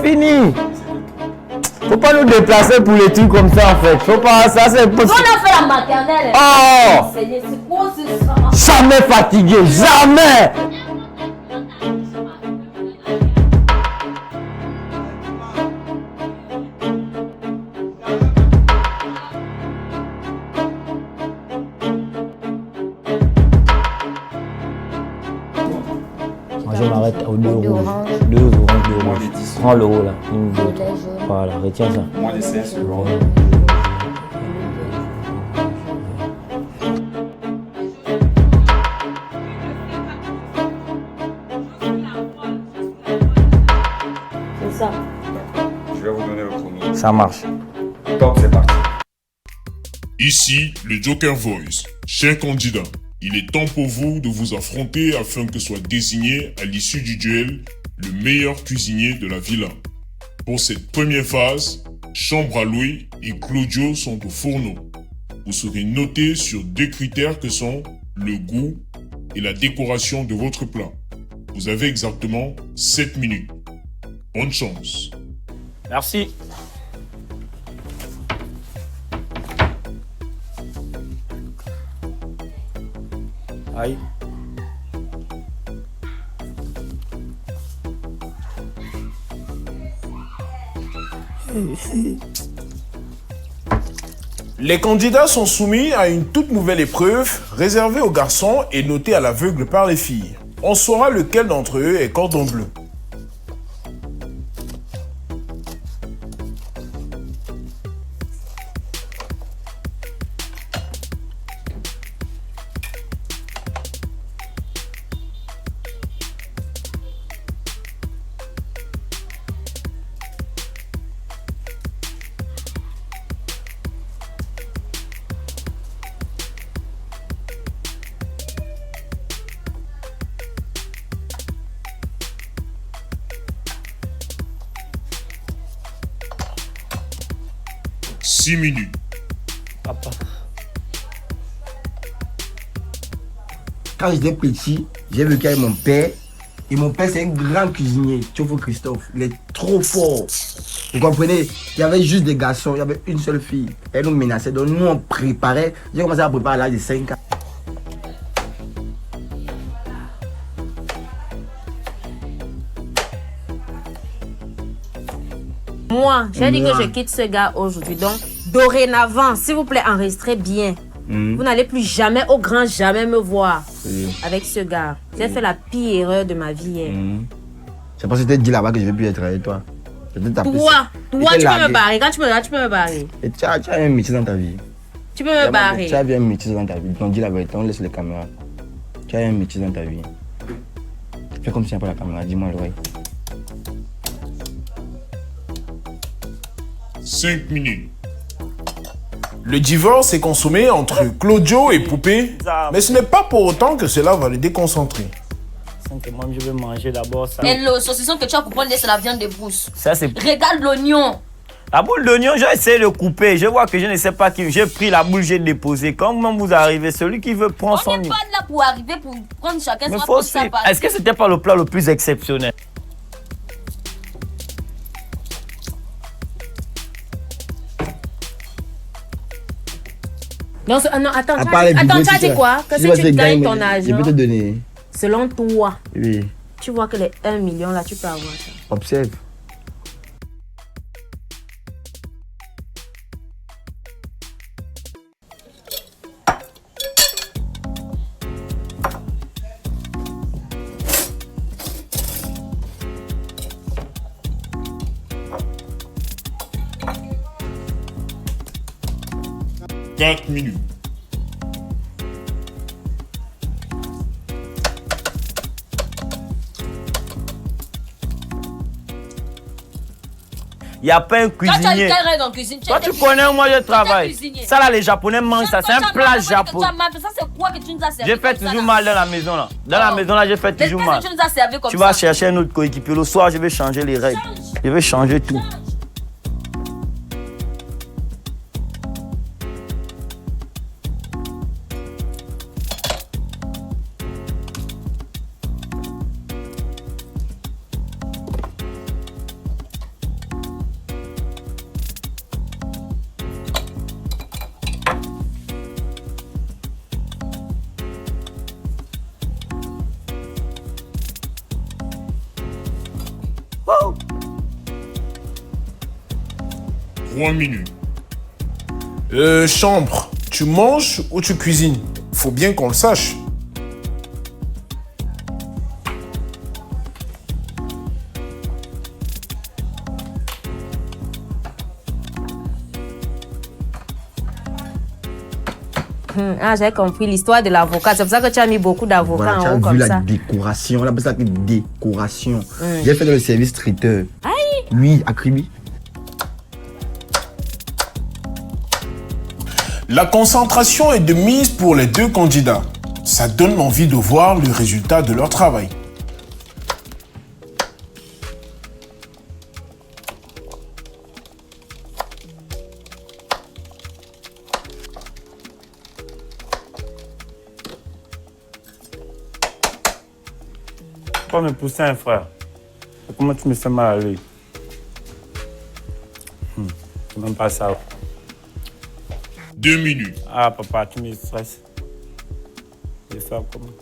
c'est fini. Faut pas nous déplacer pour les trucs comme ça en fait. Faut pas, ça c'est possible. On a fait la maternelle. Oh! C'est quoi ce Jamais fatigué, jamais. Moi je m'arrête aux 2 rouges. 2 oranges, 2 rouges. Prends le haut là. 1, 2, 3. Voilà, retiens ça. Moins de 16. C'est ça. Je vais vous donner le chrono. Ça marche. Top, c'est parti. Ici, le Joker Voice. Chers candidats, il est temps pour vous de vous affronter afin que soit désigné à l'issue du duel le meilleur cuisinier de la villa. Pour cette première phase, Chambre à Louis et Claudio sont au fourneau. Vous serez noté sur 2 critères que sont le goût et la décoration de votre plat. Vous avez exactement 7 minutes. Bonne chance. Merci. Aïe. Les candidats sont soumis à une toute nouvelle épreuve réservée aux garçons et notée à l'aveugle par les filles. On saura lequel d'entre eux est cordon bleu. Six minutes. Papa. Quand j'étais petit, j'ai vécu avec mon père. Et mon père, c'est un grand cuisinier, Tchofo Christophe. Il est trop fort. Vous comprenez? Il y avait juste des garçons, il y avait une seule fille. Elle nous menaçait. Donc nous, on préparait. J'ai commencé à préparer à l'âge de 5 ans. Moi, j'ai dit que je quitte ce gars aujourd'hui. Donc, dorénavant, s'il vous plaît, enregistrez bien. Vous n'allez plus jamais, au grand jamais me voir avec ce gars. J'ai fait la pire erreur de ma vie hier. C'est parce que je t'ai dit là-bas que je ne vais plus être avec toi. Je t'ai tapé. Toi, tu peux me largué. barrer. Quand tu me barrer. Et tu as un métier dans ta vie. Tu peux me barrer. Tu as bien un métier dans ta vie. Donc dis la vérité, on laisse les caméras. Tu as un métier dans ta vie. Fais comme si il n'y a pas la caméra, dis-moi l'oreille. 5 minutes. Le divorce est consommé entre Claudio et Poupée, mais ce n'est pas pour autant que cela va le déconcentrer. Moi, je vais manger d'abord ça. Et le saucisson que tu as coupé, c'est la viande de brousse. Ça, c'est... Regarde l'oignon. La boule d'oignon, j'ai essayé de couper. Je vois que je ne sais pas qui. J'ai pris la boule, j'ai déposé. Comment vous arrivez? Celui qui veut prendre son... On n'est pas là pour arriver, pour prendre chacun Mais sa faut place. suivre. Est-ce que c'était pas le plat le plus exceptionnel? Non, non, attends, À tu part as les dit, vidéos, tu as tout dit ça. quoi? Que Je si vois tu ces gars, gagnes ton Je argent, peux te donner. selon toi, Oui. tu vois que les 1 million là, tu peux avoir ça. Observe. Quatre minutes. Il n'y a pas un Toi, tu as cuisinier. quelle règle en cuisine? Toi, tu connais, moi, je travaille. cuisinier. Ça, là, les Japonais mangent ça. C'est un plat japonais. Ça, c'est quoi que tu nous as servi? J'ai fait toujours mal dans la maison, là. Dans la maison, là, j'ai fait toujours mal. Qu'est-ce que tu nous as servi comme ça? Tu vas chercher un autre coéquipier. Le soir, je vais changer les règles. Je vais changer tout. 3 minutes. Chambre, tu manges ou tu cuisines? Faut bien qu'on le sache. Ah, j'ai compris l'histoire de l'avocat. C'est pour ça que tu as mis beaucoup d'avocats Voilà, tu en as haut vu comme la ça. décoration. On appelle ça une décoration. J'ai fait dans le service traiteur. Lui, à Kribi. La concentration est de mise pour les deux candidats. Ça donne envie de voir le résultat de leur travail. Pas me pousser un frère. Comment tu me fais mal à lui? C'est même pas ça. 2 minutes. Ah papa, tu me stresses. Je vais faire comment?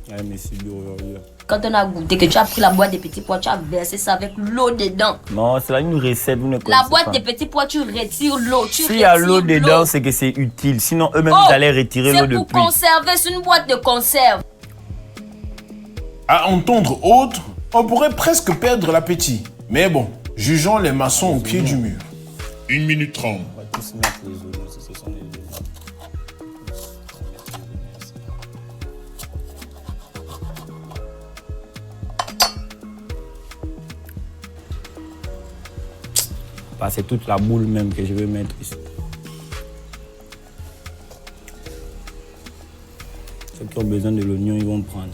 Ah, mais c'est dur aujourd'hui. Quand on a goûté, que tu as pris la boîte des petits pois, tu as versé ça avec l'eau dedans. Non, c'est là une recette, vous ne connaissez La boîte pas. des petits pois, tu retires l'eau. S'il y a l'eau dedans, c'est que c'est utile. Sinon, eux-mêmes, ils allaient retirer l'eau c'est de pour pluie. conserver, c'est une boîte de conserve. À entendre autre, on pourrait presque perdre l'appétit. Mais bon, jugeons les maçons au pied du mur. 1 minute 30. On va tous mettre les oignons, si ce sont les oignons. Bah, c'est toute la boule même que je vais mettre ici. Ceux qui ont besoin de l'oignon, ils vont prendre.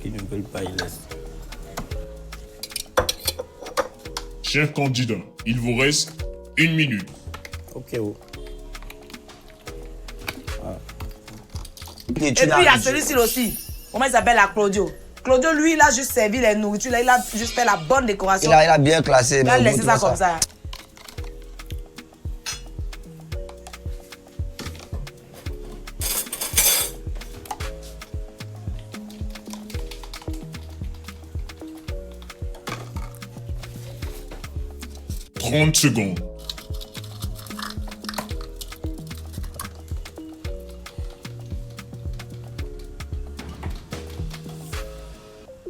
Qui ne veulent pas, ils laissent. Chers candidats, il vous reste 1 minute. Ok, oh. Et puis il y a celui-ci aussi. Comment il s'appelle, la Claudio? Claudio, lui, il a juste servi les nourritures. Là, il a juste fait la bonne décoration. Il a bien classé. Il a laissé ça comme ça. « 30 secondes. «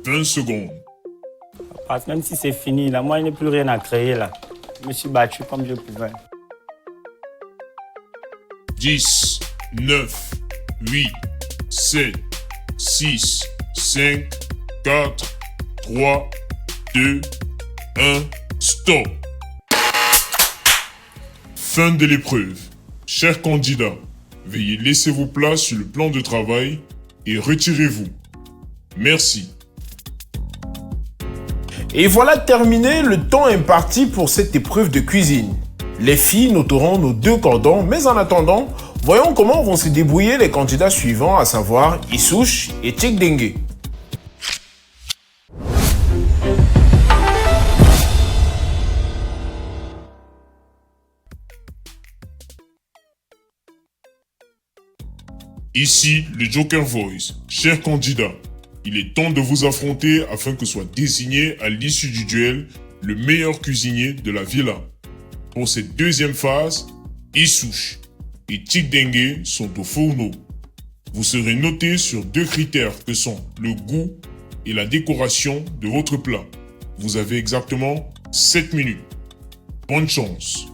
20 secondes. Parce que même si c'est fini, là, moi, il n'y a plus rien à créer, là. Je me suis battu comme je pouvais. 10, 9, 8, 7, 6, 5, 4, 3, 2, 1, stop. Fin de l'épreuve. Chers candidats, veuillez laisser vos places sur le plan de travail et retirez-vous. Merci. Et voilà terminé le temps imparti pour cette épreuve de cuisine. Les filles noteront nos 2 cordons, mais en attendant, voyons comment vont se débrouiller les candidats suivants, à savoir Issouche et Tchekdengue. Ici, le Joker Voice. Chers candidats, il est temps de vous affronter afin que soit désigné à l'issue du duel le meilleur cuisinier de la villa. Pour cette deuxième phase, Issouche et Tchekdengue sont au fourneau. Vous serez notés sur 2 critères que sont le goût et la décoration de votre plat. Vous avez exactement 7 minutes. Bonne chance.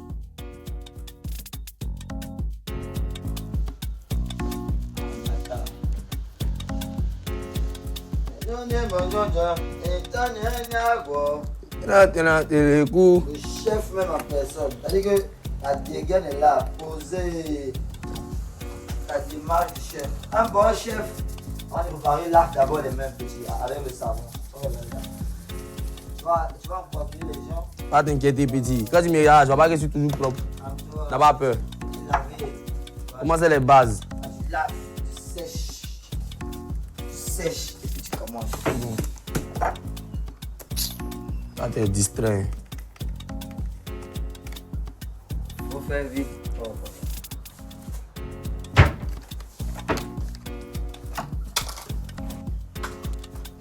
Le chef même en personne. C'est-à-dire que la dégaine est là, poser la démarche du chef. Un bon chef, on va préparer là d'abord les mains petits avec le savon. Tu vas emporter les gens. Pas t'inquiéter petit. Quand tu me regardes, je vois pas que je suis toujours propre. N'as pas peur. Comment c'est les bases? Là, tu sèches et puis tu commences. Là, t'es distrait. Faut faire vite.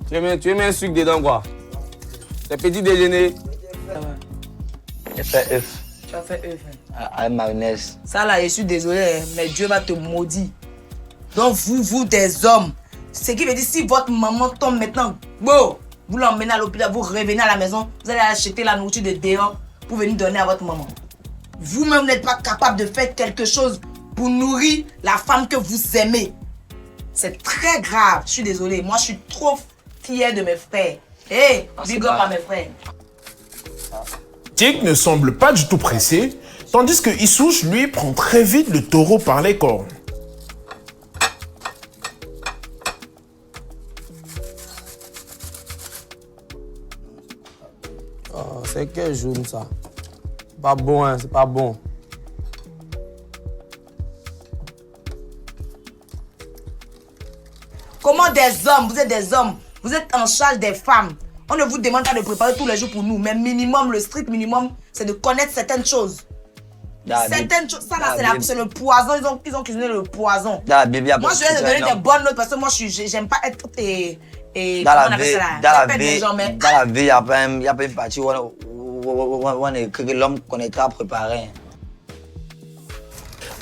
Tu veux mettre un sucre dedans quoi? C'est petit déjeuner. J'ai fait œuf. Tu as fait œuf. Avec mayonnaise. Ça là, je suis désolé, hein, mais Dieu va te maudire. Donc vous des hommes, ce qui veut dire si votre maman tombe maintenant, bon, vous l'emmenez à l'hôpital, vous revenez à la maison, vous allez acheter la nourriture de dehors pour venir donner à votre maman. Vous-même n'êtes pas capable de faire quelque chose pour nourrir la femme que vous aimez. C'est très grave, je suis désolé. Moi, je suis trop fière de mes frères. Hé, big up à mes frères. Tic ne semble pas du tout pressé, tandis que Issouche, lui, prend très vite le taureau par les cornes. Oh, c'est quel jaune ça? C'est pas bon, hein, c'est pas bon. Comment des hommes, vous êtes des hommes, vous êtes en charge des femmes. On ne vous demande pas de préparer tous les jours pour nous, mais minimum, le strict minimum, c'est de connaître certaines choses. Certaines choses, ça là, c'est le poison, ils ont cuisiné le poison. Moi, je vais te donner des bonnes notes parce que moi, j'aime pas être... Dans la vie, il n'y a pas une partie où on écrit que l'homme connaîtra à préparer.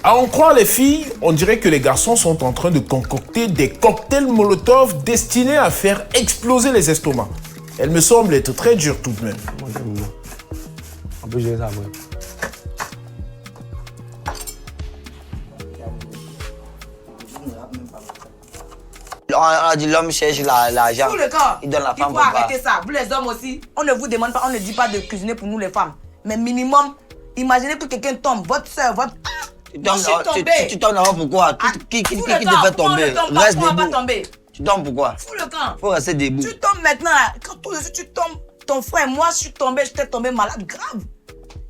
À en croire les filles, on dirait que les garçons sont en train de concocter des cocktails Molotov destinés à faire exploser les estomacs. Elle me semble être très dure tout de même. On peut gérer ça, ouais. On a dit l'homme cherche l'argent. Tout le corps, il donne la femme. Il faut arrêter ça. Vous les hommes aussi, on ne vous demande pas, on ne dit pas de cuisiner pour nous les femmes. Mais minimum, imaginez que quelqu'un tombe, votre soeur, votre... Tu tombes d'abord pourquoi? Qui te fait tomber? Reste debout. Tu tombes pourquoi? Fous le camp. Faut rester debout. Tu tombes maintenant, quand tout de suite tu tombes, ton frère, moi je suis tombé, j'étais tombé malade grave.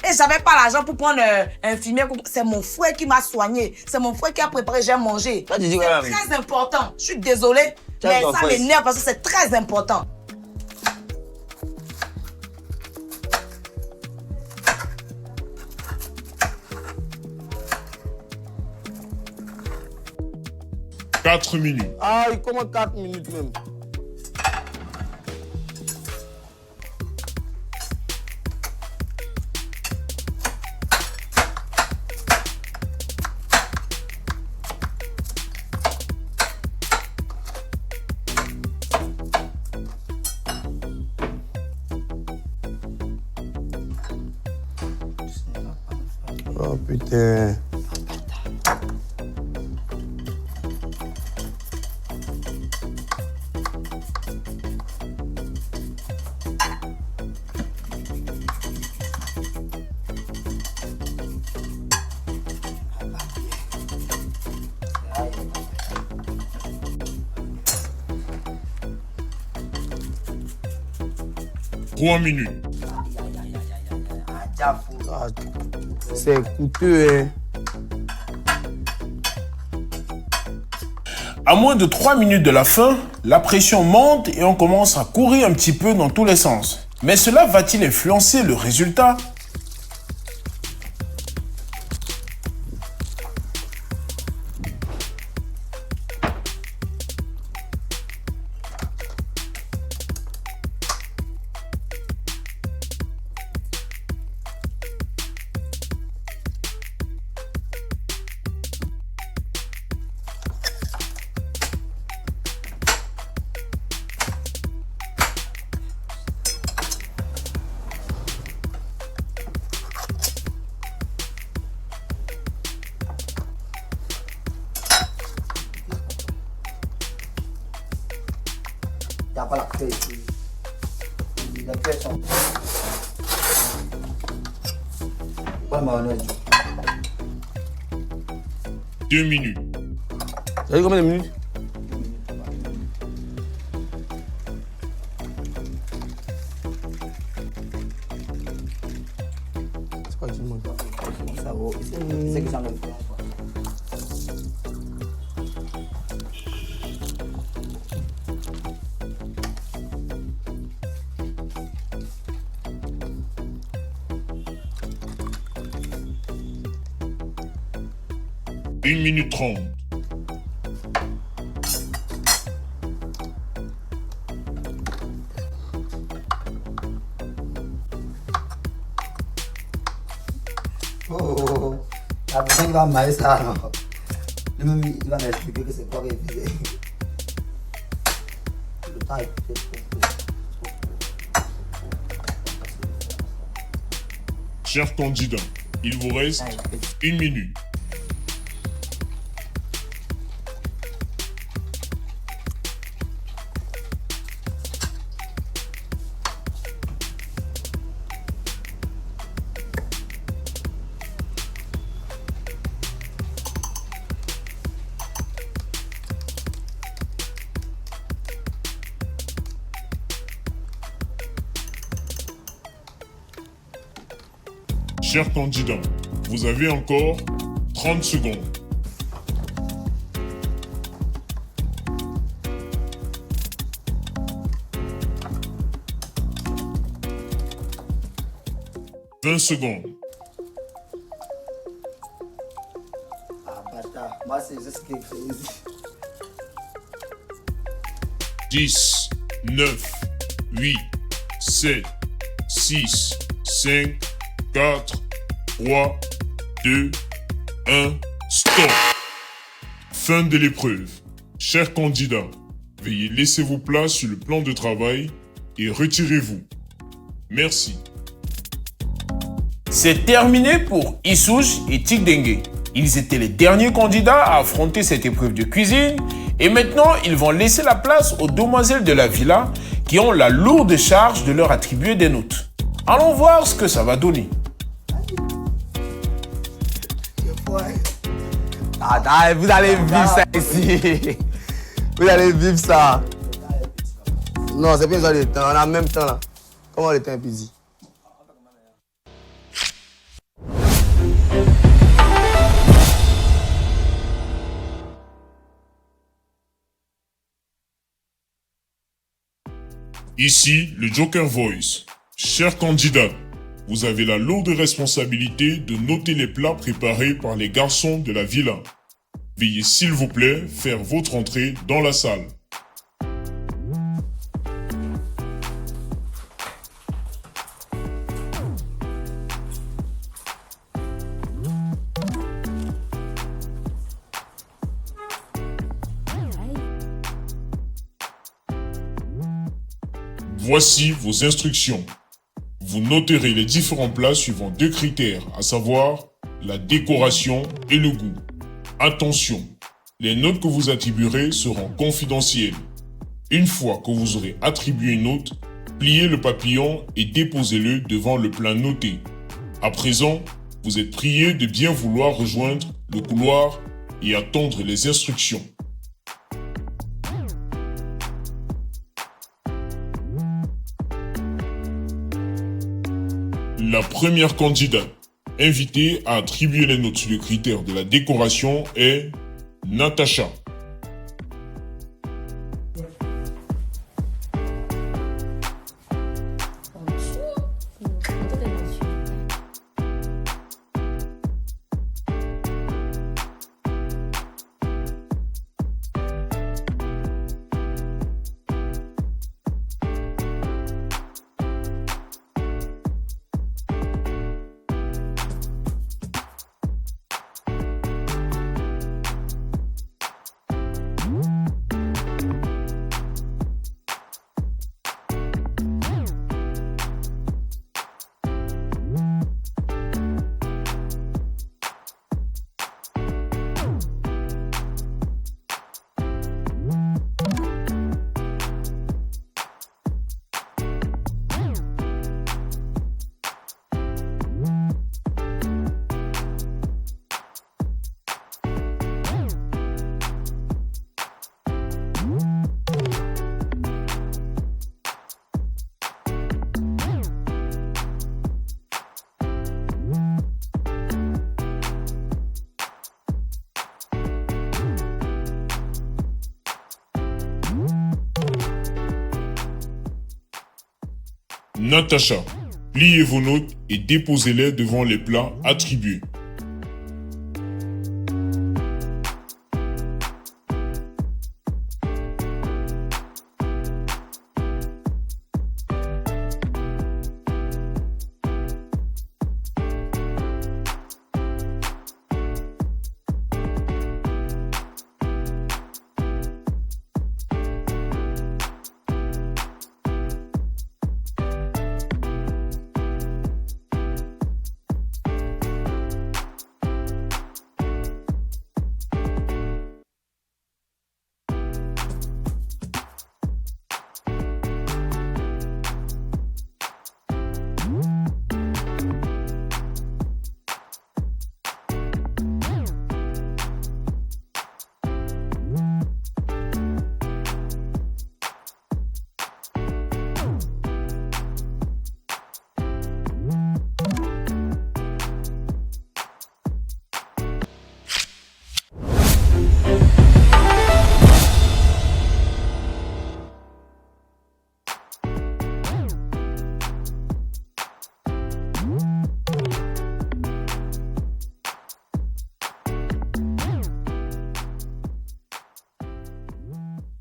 Et j'avais pas l'argent pour prendre un infirmier. C'est mon frère qui m'a soigné. C'est mon frère qui a préparé, j'ai mangé. C'est très important. Je suis désolée, mais ça m'énerve parce que c'est très important. « 4 minutes. Ah, il commence 4 minutes même. Oh putain. Trois minutes. Ah, c'est coûteux, hein. À moins de 3 minutes de la fin, la pression monte et on commence à courir un petit peu dans tous les sens. Mais cela va-t-il influencer le résultat ? Il n'y a pas la clé ici. Les clés sont... Pas de mayonnaise. 2 minutes. Ça fait combien de minutes? C'est quoi que tu demandes? Ça vaut. C'est que ça me fait. Une minute 30. La personne qui va marier ça, non. Lui-même, il va m'expliquer que c'est quoi qu'il faisait. Le temps est peut-être trop peu. Chers candidats, il vous reste 1 minute. Chers candidats, vous avez encore 30 secondes. « 20 secondes. Ah, bâtard. Moi, c'est juste quelque chose. 10, 9, 8, 7, 6, 5, 4, 3, 2, 1, stop. Fin de l'épreuve. Chers candidats, veuillez laisser vos places sur le plan de travail et retirez-vous. Merci. C'est terminé pour Issouche et Tigdengue. Ils étaient les derniers candidats à affronter cette épreuve de cuisine et maintenant ils vont laisser la place aux demoiselles de la villa qui ont la lourde charge de leur attribuer des notes. Allons voir ce que ça va donner. Ah, vous allez vivre ça ici. Vous allez vivre ça. Non, c'est pas le temps. On a le même temps là. Comment le temps est busy? Ici, le Joker Voice. Chers candidats, vous avez la lourde responsabilité de noter les plats préparés par les garçons de la villa. Veuillez s'il vous plaît faire votre entrée dans la salle. Voici vos instructions. Vous noterez les différents plats suivant 2 critères, à savoir la décoration et le goût. Attention, les notes que vous attribuerez seront confidentielles. Une fois que vous aurez attribué une note, pliez le papillon et déposez-le devant le plat noté. À présent, vous êtes prié de bien vouloir rejoindre le couloir et attendre les instructions. La première candidate invitée à attribuer les notes sur le critère de la décoration est Natacha. Natacha, pliez vos notes et déposez-les devant les plats attribués.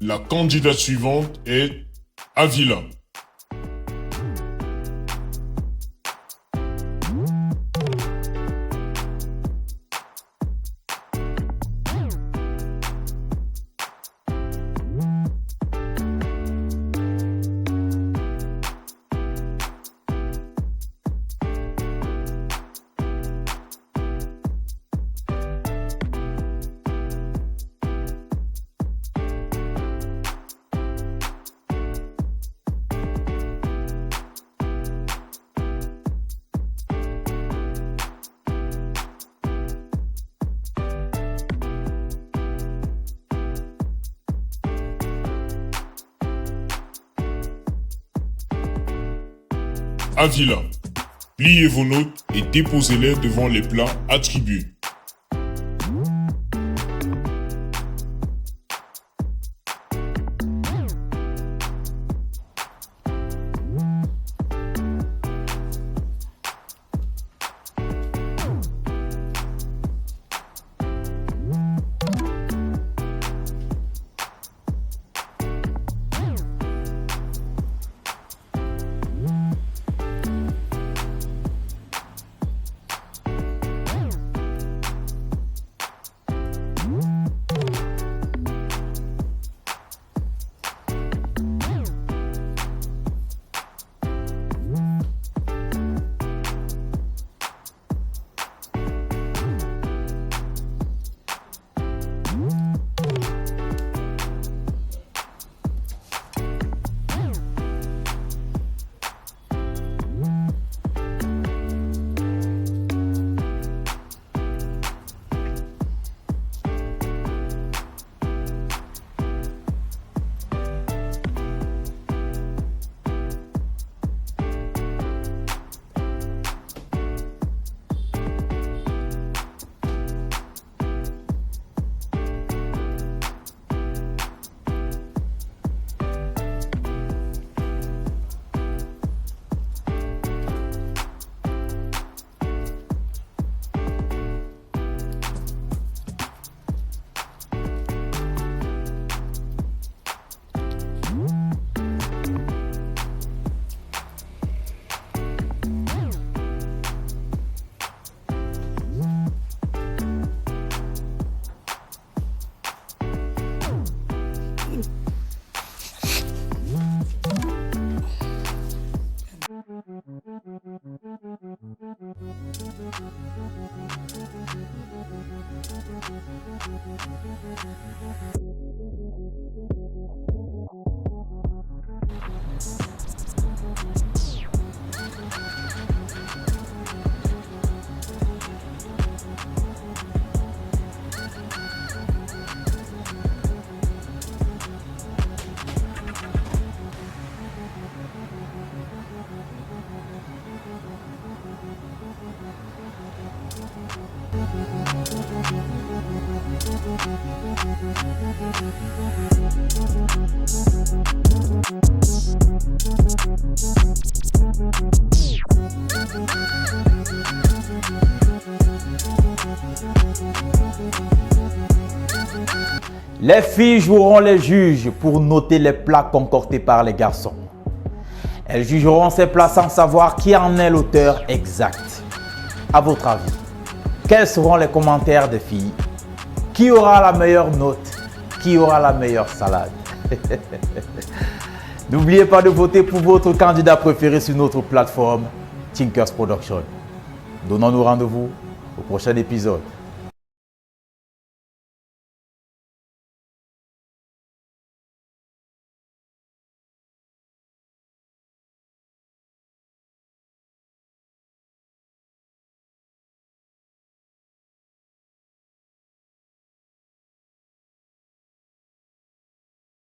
La candidate suivante est Avila. Avila, pliez vos notes et déposez-les devant les plats attribués. Les filles joueront les juges pour noter les plats concoctés par les garçons. Elles jugeront ces plats sans savoir qui en est l'auteur exact. À votre avis, quels seront les commentaires des filles? Qui aura la meilleure note? Qui aura la meilleure salade? N'oubliez pas de voter pour votre candidat préféré sur notre plateforme Thinkers Production. Donnons-nous rendez-vous au prochain épisode.